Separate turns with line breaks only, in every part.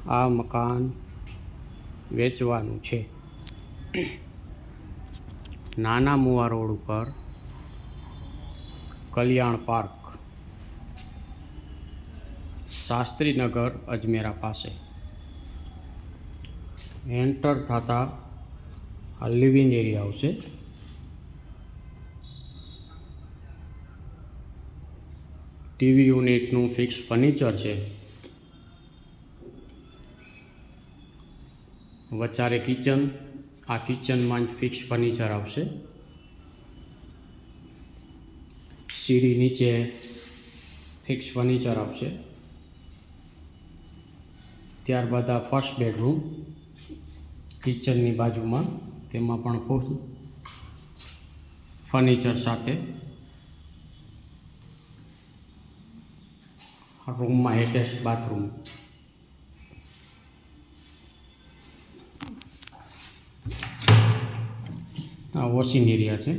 આ મકાન વેચવાનું છે. નાના મુવા રોડ ઉપર કલ્યાણ પાર્ક, શાસ્ત્રીનગર, અજમેરા પાસે. એન્ટર થતા આ લિવિંગ એરિયા આવશે. ટીવી યુનિટનું ફિક્સ ફર્નિચર છે. વચારે કિચન, આ કિચનમાં જ ફિક્સ ફર્નિચર આવશે. સીડી નીચે ફિક્સ ફર્નિચર આવશે. ત્યારબાદ આ ફર્સ્ટ બેડરૂમ કિચનની બાજુમાં, તેમાં પણ ફૂલ ફર્નિચર સાથે. રૂમમાં એટેચ બાથરૂમ. આ વોશિંગ એરિયા છે.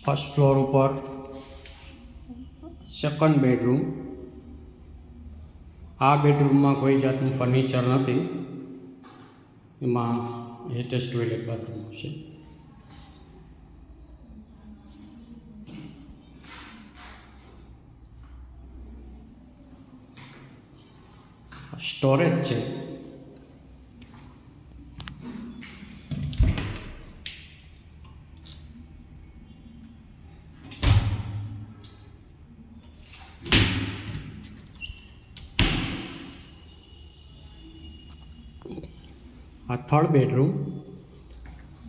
ફર્સ્ટ ફ્લોર ઉપર સેકન્ડ બેડરૂમ. આ બેડરૂમમાં કોઈ જાતનું ફર્નિચર નથી. એમાં એટેચ ટોયલેટ બાથરૂમ છે. સ્ટોરેજ છે. આ થર્ડ બેડરૂમ.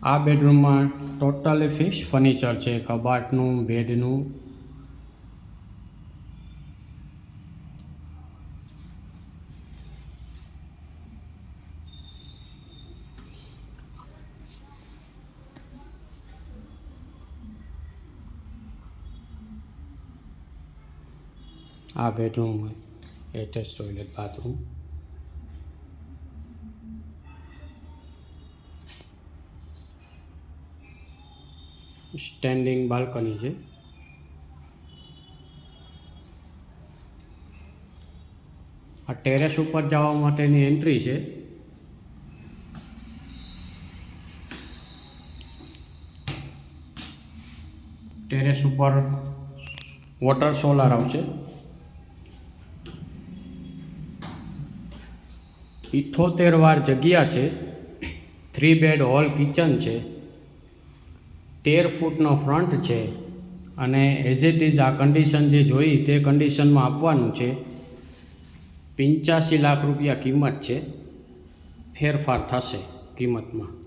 આ બેડરૂમમાં ટોટલી ફિક્સ ફર્નિચર છે. કબાટનું, બેડનું. આ bedroom attach toilet bathroom. Standing balcony છે. આ ટેરેસ ઉપર જવા માટેની એન્ટ્રી છે. ટેરેસ ઉપર વોટર સોલાર આવશે. 78 વાર જગ્યા છે. 3 બેડ હોલ કિચન છે. 13 ફૂટનો ફ્રન્ટ છે. અને એઝ ઇટ ઇઝ આ કન્ડિશન જે જોઈ તે કન્ડિશનમાં આપવાનું છે. 85 લાખ રૂપિયા કિંમત છે. ફેરફાર થશે કિંમતમાં.